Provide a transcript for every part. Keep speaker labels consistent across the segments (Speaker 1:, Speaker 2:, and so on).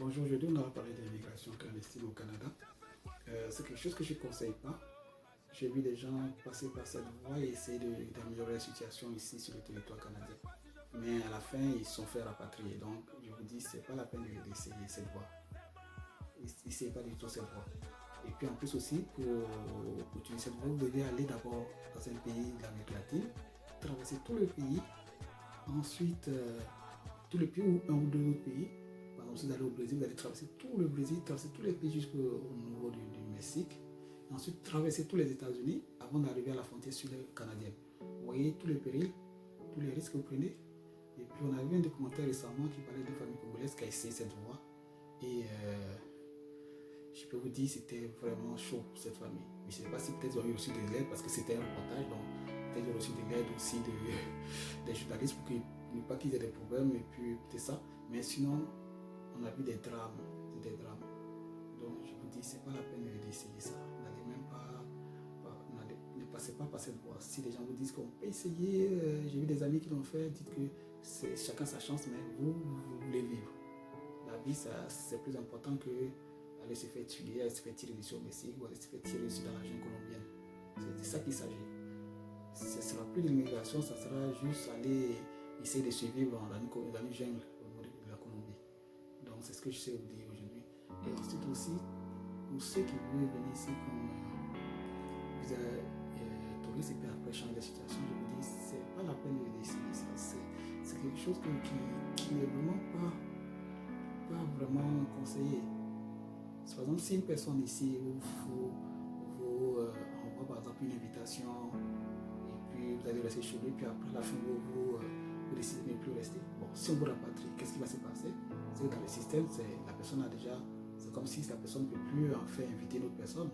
Speaker 1: Bonjour, aujourd'hui on va parler de l'immigration clandestine au Canada. C'est quelque chose que je ne conseille pas. J'ai vu des gens passer par cette voie et essayer d'améliorer la situation ici sur le territoire canadien. Mais à la fin, ils se sont fait rapatrier. Donc, je vous dis, c'est pas la peine d'essayer cette voie. N'essayez pas du tout cette voie. Et puis en plus aussi, pour utiliser cette voie, vous devez aller d'abord dans un pays de l'Amérique latine, traverser tout le pays, ensuite tout le pays ou un ou deux autres pays. Par exemple, si vous allez au Brésil, vous allez traverser tout le Brésil, traverser tous les pays jusqu'au niveau du Mexique. Ensuite, traverser tous les États-Unis avant d'arriver à la frontière sud-canadienne. Vous voyez tous les périls, tous les risques que vous prenez. Et puis, on a vu un documentaire récemment qui parlait d'une famille congolaise qui a essayé cette voie. Et je peux vous dire, c'était vraiment chaud pour cette famille. Je ne sais pas si peut-être ils ont eu aussi de l'aide parce que c'était un reportage, donc peut-être ils ont aussi de l'aide aussi des journalistes pour ne pas qu'ils aient des problèmes et puis peut-être ça. Mais sinon, on a vu des drames, des drames. Donc je vous dis, c'est pas la peine d'essayer ça. N'allez même ne passez pas par cette voie. Si les gens vous disent qu'on peut essayer, j'ai vu des amis qui l'ont fait, dites que c'est chacun sa chance, mais vous voulez vivre. La vie, c'est plus important que aller se faire tuer, aller se faire tirer dessus au Mexique ou aller se faire tirer dessus dans la jungle colombienne. C'est de ça qu'il s'agit. Ce ne sera plus de l'immigration, ça sera juste aller essayer de survivre dans une jungle au niveau de la Colombie. Donc c'est ce que je sais vous dire aujourd'hui. Et ensuite aussi, pour ceux qui veulent venir ici comme visa touriste et puis après changer de situation, je vous dis, c'est pas la peine d'essayer ça. C'est quelque chose qui n'est vraiment pas vraiment conseillé. Par exemple, si une personne ici vous envoie par exemple une invitation et puis vous allez rester chez lui, puis après la fin vous décidez de ne plus rester. Bon, si on vous rapatrie, qu'est-ce qui va se passer? C'est que dans le système, la personne a déjà, c'est comme si la personne ne peut plus en fait inviter une autre personne.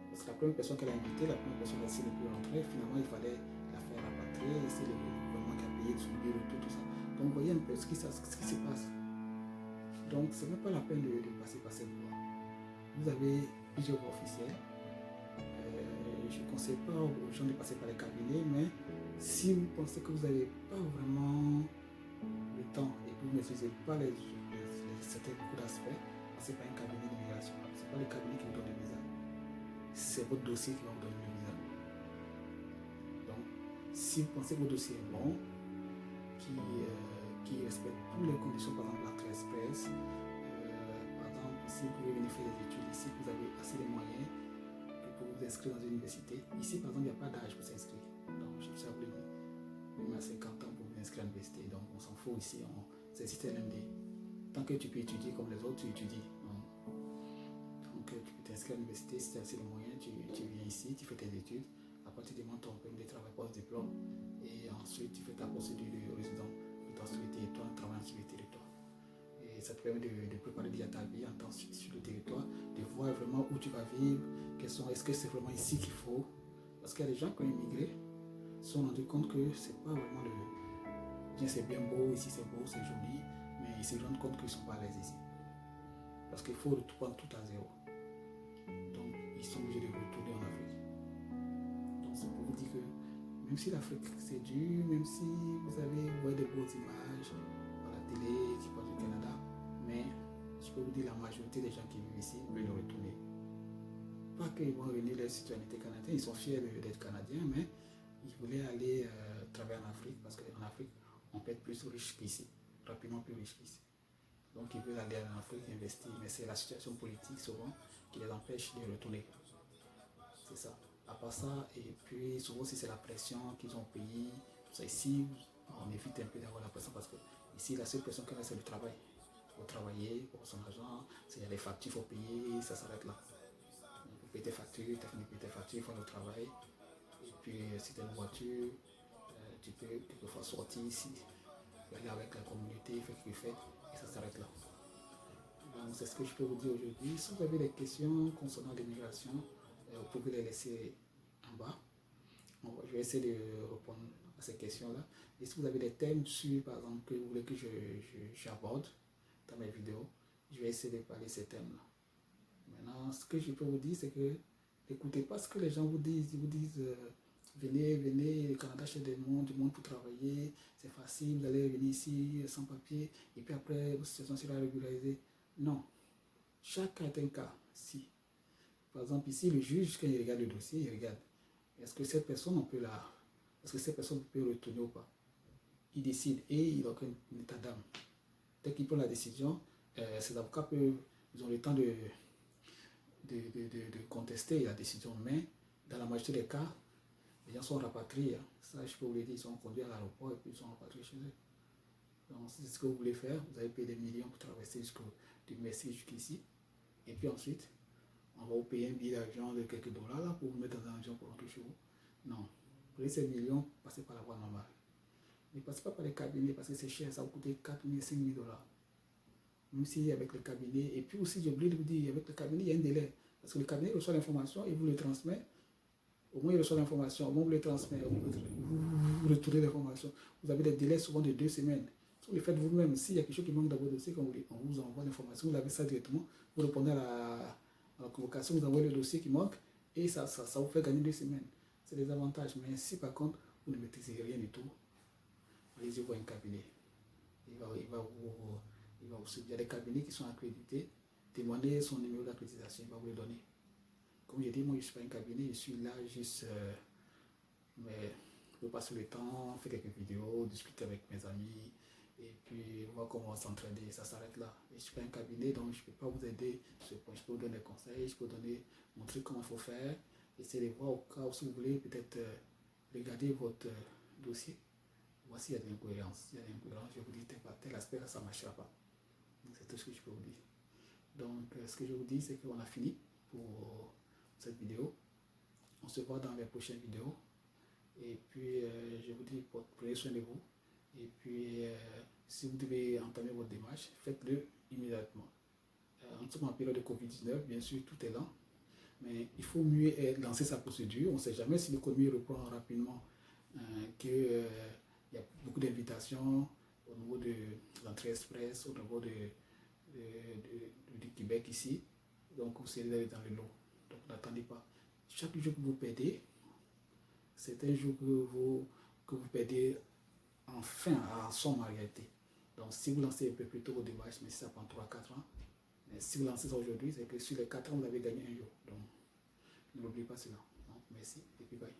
Speaker 1: Parce que la première personne qu'elle a invitée, la première personne elle ne plus rentrer, finalement il fallait la faire rapatrier, et c'est le gouvernement qui a payé son billet, tout ça. Donc vous voyez un peu ce qui se passe. Donc ce n'est pas la peine de passer par cette voie. Vous avez plusieurs voies officielles. Je ne conseille pas aux gens de passer par les cabinets, mais si vous pensez que vous n'avez pas vraiment le temps et que vous ne maîtrisez pas certains beaucoup d'aspects, passez par un cabinet d'immigration. Ce n'est pas le cabinet qui vous donne le visa. C'est votre dossier qui va vous donner le visa. Donc, si vous pensez que votre dossier est bon, qui respecte toutes les conditions, par exemple l'entrée express, par exemple, si vous pouvez venir faire des études ici, vous avez assez de moyens pour vous inscrire dans une université. Ici, par exemple, il n'y a pas d'âge pour s'inscrire. Donc, je sais vous le dire. Même à 50 ans pour vous inscrire à l'université. Donc, on s'en fout ici. C'est le système MD. Tant que tu peux étudier comme les autres, tu étudies. Donc, tu peux t'inscrire à l'université. Si tu as assez de moyens, tu viens ici, tu fais tes études. Après, tu demandes ton permis de travail post-diplôme. Et ensuite, tu fais ta procédure de résident sur le territoire, en travaillant sur le territoire. Et ça te permet de préparer déjà ta vie en temps sur le territoire, de voir vraiment où tu vas vivre, est-ce que c'est vraiment ici qu'il faut. Parce qu'il y a des gens qui ont immigré, se sont rendus compte que c'est pas vraiment bien, c'est bien beau, ici c'est beau, c'est joli, mais ils se rendent compte qu'ils ne sont pas à l'aise ici. Parce qu'il faut prendre tout à zéro. Donc ils sont obligés de retourner en Afrique. Donc c'est pour vous dire que même si l'Afrique c'est dur, même si vous voyez des beaux images à la télé qui parlent du Canada, mais je peux vous dire la majorité des gens qui vivent ici veulent retourner. Pas qu'ils vont revenir leur citoyenneté canadienne, ils sont fiers d'être canadiens, mais ils voulaient aller travailler en Afrique parce qu'en Afrique, on peut être plus riche qu'ici, rapidement plus riche qu'ici. Donc ils veulent aller en Afrique investir, mais c'est la situation politique souvent qui les empêche de retourner. C'est ça. À part ça, et puis souvent aussi c'est la pression qu'ils ont payé. Ici, on évite un peu d'avoir la pression parce que ici, la seule pression qu'on a, c'est le travail. Il faut travailler pour son argent, s'il y a des factures, il faut payer, ça s'arrête là. Il faut payer tes factures, tu as fini de payer tes factures, il faut le travail. Et puis si tu as une voiture, tu peux quelquefois sortir ici, aller avec la communauté, faire quelque chose, et ça s'arrête là. Donc c'est ce que je peux vous dire aujourd'hui. Si vous avez des questions concernant l'immigration, vous pouvez les laisser en bas. Je vais essayer de répondre à ces questions-là. Et si vous avez des thèmes sur, par exemple, que vous voulez que j'aborde dans mes vidéos, je vais essayer de parler de ces thèmes-là. Maintenant, ce que je peux vous dire, c'est que n'écoutez pas ce que les gens vous disent. Ils vous disent venez, le Canada cherche du monde pour travailler, c'est facile, vous allez venir ici sans papier, et puis après, votre situation sera régularisée. Non. Chaque cas est un cas. Si, par exemple, ici, le juge, quand il regarde le dossier, il regarde. Est-ce que cette personne, est-ce que cette personne peut retourner ou pas? Il décide et il a aucun état d'âme. Dès qu'il prend la décision, ces avocats ils ont le temps de contester la décision. Mais dans la majorité des cas, les gens sont rapatriés. Ça, je peux vous le dire, ils sont conduits à l'aéroport et puis ils sont rapatriés chez eux. Donc, c'est ce que vous voulez faire. Vous avez payé des millions pour traverser du Mexique jusqu'ici. Et puis ensuite, on va vous payer un billet d'avion de quelques dollars là, pour vous mettre dans un avion pour rentrer chez vous. Non. Prenez ces millions, passez par la voie normale. Ne passez pas par les cabinets parce que c'est cher. Ça va vous coûter 4 000, 5 000 dollars. Même si avec le cabinet, et puis aussi j'ai oublié de vous dire, avec le cabinet, il y a un délai. Parce que le cabinet reçoit l'information et vous le transmet. Au moins il reçoit l'information, au moins vous le transmet, vous retournez l'information. Vous avez des délais souvent de 2 semaines. Si vous le faites vous-même, s'il y a quelque chose qui manque dans votre dossier, on vous envoie l'information, vous avez ça directement, vous répondez à la convocation, vous envoyez le dossier qui manque et ça vous fait gagner 2 semaines. C'est des avantages. Mais si par contre vous ne maîtrisez rien du tout, allez-y voir un cabinet. Il y a des cabinets qui sont accrédités. Demandez son numéro d'accréditation, il va vous le donner. Comme j'ai dit, moi je ne suis pas un cabinet, je suis là juste mais je passer le temps, faire quelques vidéos, discuter avec mes amis et puis voir comment s'entraider. Ça s'arrête là. Et je ne suis pas un cabinet, donc je ne peux pas vous aider sur ce point. Je peux vous donner des conseils, je peux vous montrer comment il faut faire. Essayez de voir au cas où si vous voulez peut-être regarder votre dossier. Voici, il y a de l'incohérence. Il y a de l'incohérence, je vous dis tel aspect, ça ne marchera pas. Donc c'est tout ce que je peux vous dire. Donc ce que je vous dis, c'est qu'on a fini pour cette vidéo. On se voit dans les prochaines vidéos. Et puis je vous dis, prenez soin de vous. Et puis si vous devez entamer votre démarche, faites-le immédiatement. En ce moment, en période de Covid-19, bien sûr, tout est lent. Mais il faut mieux lancer sa procédure. On ne sait jamais si l'économie reprend rapidement, qu'il y a beaucoup d'invitations au niveau de l'entrée express, au niveau du Québec ici. Donc, vous allez aller dans le lot. Donc, n'attendez pas. Chaque jour que vous perdez, c'est un jour que vous perdez enfin en somme en réalité. Donc, si vous lancez un peu plus tôt vos démarches, mais si ça prend 3-4 ans, mais si vous lancez ça aujourd'hui, c'est que sur les 4 ans, vous avez gagné un jour. Donc, ne l'oubliez pas cela. Donc, merci et puis bye.